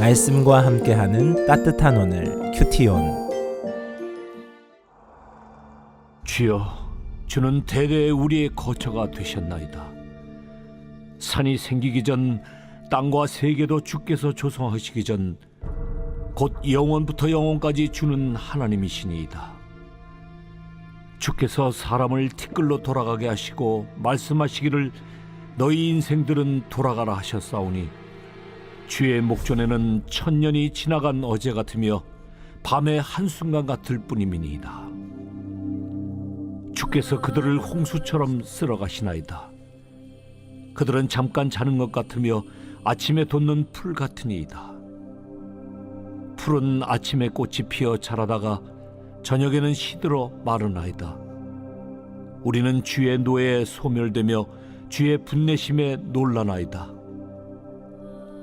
말씀과 함께하는 따뜻한 오늘 큐티온. 주여, 주는 대대에 우리의 거처가 되셨나이다. 산이 생기기 전, 땅과 세계도 주께서 조성하시기 전 곧 영원부터 영원까지 주는 하나님이시니이다. 주께서 사람을 티끌로 돌아가게 하시고 말씀하시기를 너희 인생들은 돌아가라 하셨사오니 주의 목전에는 천년이 지나간 어제 같으며 밤의 한순간 같을 뿐이니이다. 주께서 그들을 홍수처럼 쓸어가시나이다. 그들은 잠깐 자는 것 같으며 아침에 돋는 풀 같으니이다. 풀은 아침에 꽃이 피어 자라다가 저녁에는 시들어 마르나이다. 우리는 주의 노에 소멸되며 주의 분내심에 놀라나이다.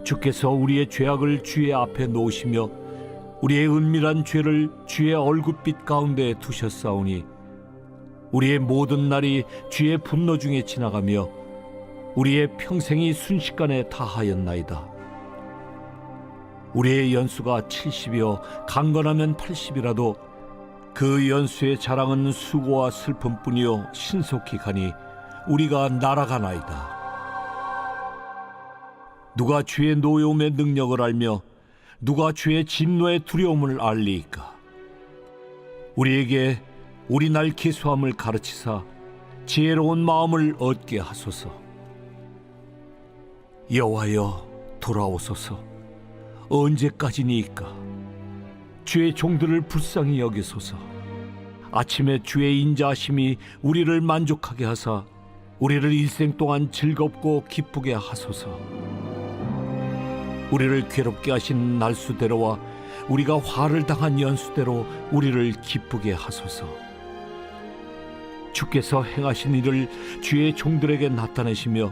주께서 우리의 죄악을 주의 앞에 놓으시며 우리의 은밀한 죄를 주의 얼굴빛 가운데 두셨사오니 우리의 모든 날이 주의 분노 중에 지나가며 우리의 평생이 순식간에 다하였나이다. 우리의 연수가 70이요 강건하면 80이라도 그 연수의 자랑은 수고와 슬픔뿐이요 신속히 가니 우리가 날아가나이다. 누가 주의 노여움의 능력을 알며 누가 주의 진노의 두려움을 알리이까? 우리에게 우리 날 기수함을 가르치사 지혜로운 마음을 얻게 하소서. 여호와여, 돌아오소서. 언제까지니이까? 주의 종들을 불쌍히 여기소서. 아침에 주의 인자하심이 우리를 만족하게 하사 우리를 일생 동안 즐겁고 기쁘게 하소서. 우리를 괴롭게 하신 날수대로와 우리가 화를 당한 연수대로 우리를 기쁘게 하소서. 주께서 행하신 일을 주의 종들에게 나타내시며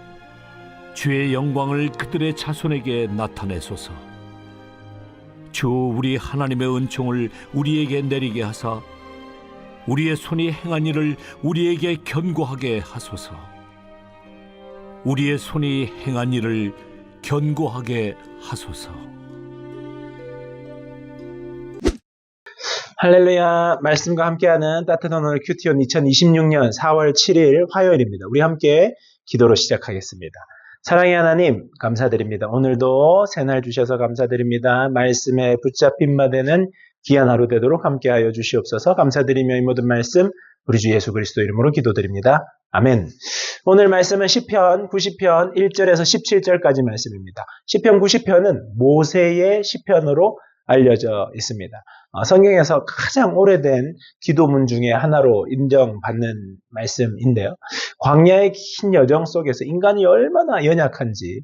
주의 영광을 그들의 자손에게 나타내소서. 주 우리 하나님의 은총을 우리에게 내리게 하사 우리의 손이 행한 일을 우리에게 견고하게 하소서. 우리의 손이 행한 일을 견고하게 하소서. 할렐루야. 말씀과 함께하는 따뜻한 오늘 큐티온 2026년 4월 7일 화요일입니다. 우리 함께 기도로 시작하겠습니다. 사랑의 하나님, 감사드립니다. 오늘도 새날 주셔서 감사드립니다. 말씀에 붙잡힌 바 되는 귀한 하루 되도록 함께하여 주시옵소서. 감사드리며 이 모든 말씀 우리 주 예수 그리스도 이름으로 기도드립니다. 아멘. 오늘 말씀은 시편 90편 1절에서 17절까지 말씀입니다. 시편 90편은 모세의 시편으로 알려져 있습니다. 성경에서 가장 오래된 기도문 중에 하나로 인정받는 말씀인데요. 광야의 긴 여정 속에서 인간이 얼마나 연약한지,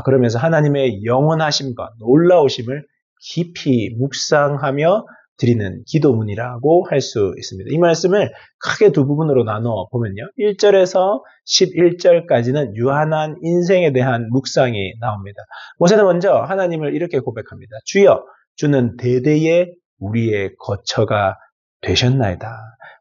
그러면서 하나님의 영원하심과 놀라우심을 깊이 묵상하며 드리는 기도문이라고 할 수 있습니다. 이 말씀을 크게 두 부분으로 나눠 보면요. 1절에서 11절까지는 유한한 인생에 대한 묵상이 나옵니다. 모세는 먼저 하나님을 이렇게 고백합니다. 주여, 주는 대대에 우리의 거처가 되셨나이다.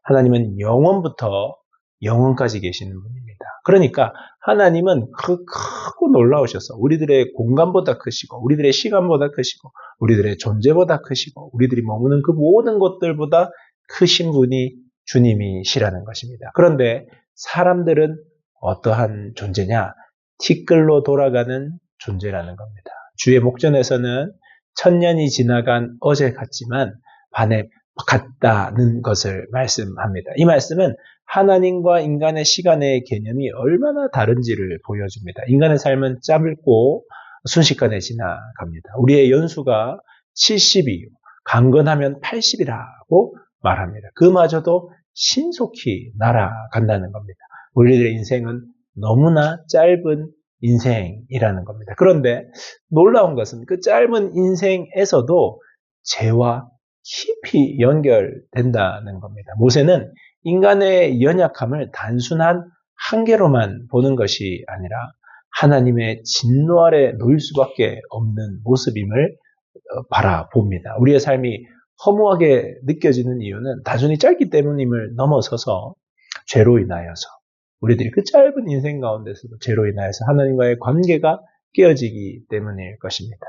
하나님은 영원부터 영원까지 계시는 분입니다. 그러니까 하나님은 크고 놀라우셔서 우리들의 공간보다 크시고 우리들의 시간보다 크시고 우리들의 존재보다 크시고 우리들이 머무는 그 모든 것들보다 크신 분이 주님이시라는 것입니다. 그런데 사람들은 어떠한 존재냐? 티끌로 돌아가는 존재라는 겁니다. 주의 목전에서는 천년이 지나간 어제 같지만 반에 같다는 것을 말씀합니다. 이 말씀은 하나님과 인간의 시간의 개념이 얼마나 다른지를 보여줍니다. 인간의 삶은 짧고 순식간에 지나갑니다. 우리의 연수가 70이요. 강건하면 80이라고 말합니다. 그마저도 신속히 날아간다는 겁니다. 우리들의 인생은 너무나 짧은 인생이라는 겁니다. 그런데 놀라운 것은 그 짧은 인생에서도 죄와 깊이 연결된다는 겁니다. 모세는 인간의 연약함을 단순한 한계로만 보는 것이 아니라 하나님의 진노 아래 놓일 수밖에 없는 모습임을 바라봅니다. 우리의 삶이 허무하게 느껴지는 이유는 단순히 짧기 때문임을 넘어서서 죄로 인하여서 우리들이 그 짧은 인생 가운데서도 죄로 인하여서 하나님과의 관계가 깨어지기 때문일 것입니다.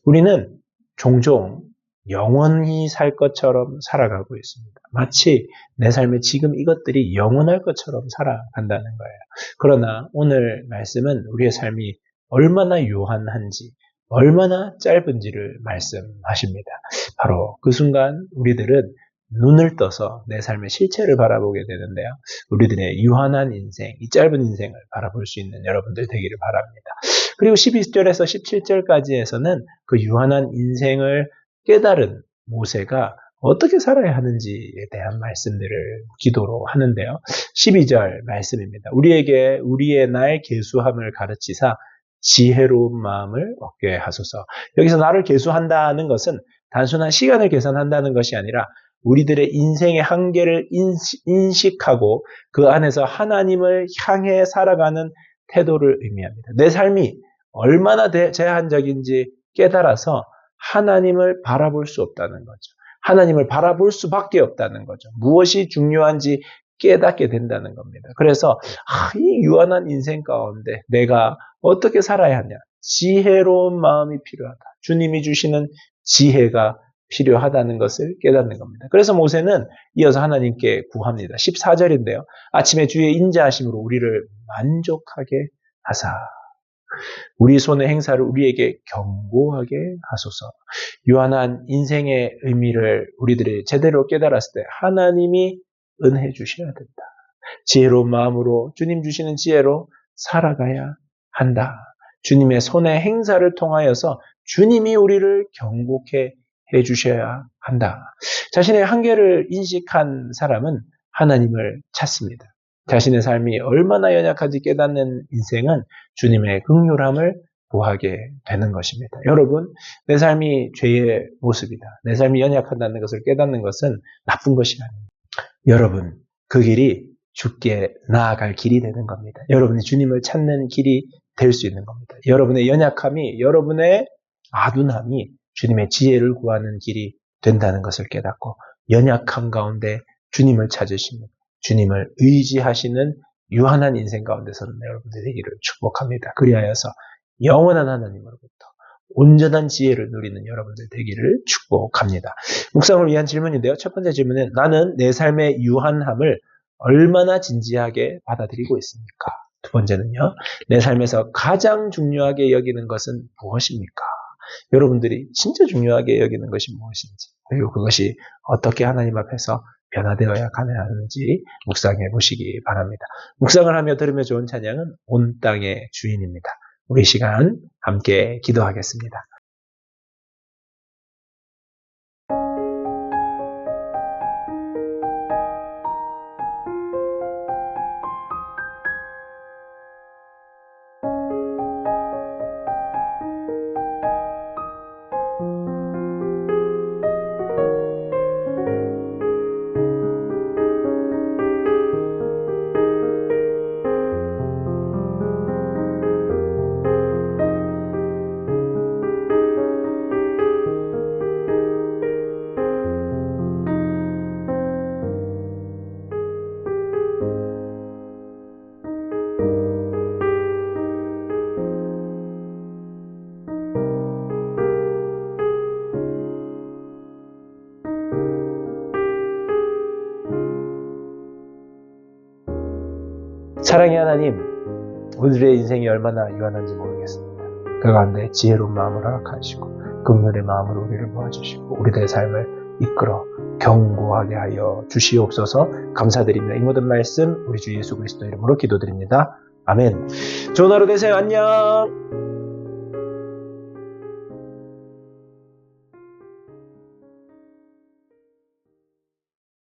우리는 종종 영원히 살 것처럼 살아가고 있습니다. 마치 내 삶에 지금 이것들이 영원할 것처럼 살아간다는 거예요. 그러나 오늘 말씀은 우리의 삶이 얼마나 유한한지, 얼마나 짧은지를 말씀하십니다. 바로 그 순간 우리들은 눈을 떠서 내 삶의 실체를 바라보게 되는데요. 우리들의 유한한 인생, 이 짧은 인생을 바라볼 수 있는 여러분들 되기를 바랍니다. 그리고 12절에서 17절까지에서는 그 유한한 인생을 깨달은 모세가 어떻게 살아야 하는지에 대한 말씀들을 기도로 하는데요. 12절 말씀입니다. 우리에게 우리의 날 계수함을 가르치사 지혜로운 마음을 얻게 하소서. 여기서 나를 계수한다는 것은 단순한 시간을 계산한다는 것이 아니라 우리들의 인생의 한계를 인식하고 그 안에서 하나님을 향해 살아가는 태도를 의미합니다. 내 삶이 얼마나 제한적인지 깨달아서 하나님을 바라볼 수 없다는 거죠. 하나님을 바라볼 수밖에 없다는 거죠. 무엇이 중요한지 깨닫게 된다는 겁니다. 그래서 이 유한한 인생 가운데 내가 어떻게 살아야 하냐. 지혜로운 마음이 필요하다. 주님이 주시는 지혜가 필요하다는 것을 깨닫는 겁니다. 그래서 모세는 이어서 하나님께 구합니다. 14절인데요. 아침에 주의 인자하심으로 우리를 만족하게 하사. 우리 손의 행사를 우리에게 경고하게 하소서. 유한한 인생의 의미를 우리들이 제대로 깨달았을 때 하나님이 은혜 주셔야 된다. 지혜로운 마음으로 주님 주시는 지혜로 살아가야 한다. 주님의 손의 행사를 통하여서 주님이 우리를 경고케 해주셔야 한다. 자신의 한계를 인식한 사람은 하나님을 찾습니다. 자신의 삶이 얼마나 연약한지 깨닫는 인생은 주님의 긍휼함을 구하게 되는 것입니다. 여러분, 내 삶이 죄의 모습이다. 내 삶이 연약하다는 것을 깨닫는 것은 나쁜 것이 아닙니다. 여러분, 그 길이 주께 나아갈 길이 되는 겁니다. 여러분이 주님을 찾는 길이 될 수 있는 겁니다. 여러분의 연약함이, 여러분의 아둔함이 주님의 지혜를 구하는 길이 된다는 것을 깨닫고 연약함 가운데 주님을 찾으시는, 주님을 의지하시는 유한한 인생 가운데서는 여러분들의 되기를 축복합니다. 그리하여서 영원한 하나님으로부터 온전한 지혜를 누리는 여러분들 되기를 축복합니다. 묵상을 위한 질문인데요. 첫 번째 질문은 나는 내 삶의 유한함을 얼마나 진지하게 받아들이고 있습니까? 두 번째는요. 내 삶에서 가장 중요하게 여기는 것은 무엇입니까? 여러분들이 진짜 중요하게 여기는 것이 무엇인지, 그리고 그것이 어떻게 하나님 앞에서 변화되어야 하는지 묵상해 보시기 바랍니다. 묵상을 하며 들으며 좋은 찬양은 온 땅의 주인입니다. 우리 시간 함께 기도하겠습니다. 사랑의 하나님, 우리들의 인생이 얼마나 유한한지 모르겠습니다. 그 가운데 지혜로운 마음을 허락하시고 긍휼의 마음으로 우리를 모아주시고 우리들의 삶을 이끌어 경고하게 하여 주시옵소서. 감사드립니다. 이 모든 말씀 우리 주 예수 그리스도 이름으로 기도드립니다. 아멘. 좋은 하루 되세요. 안녕.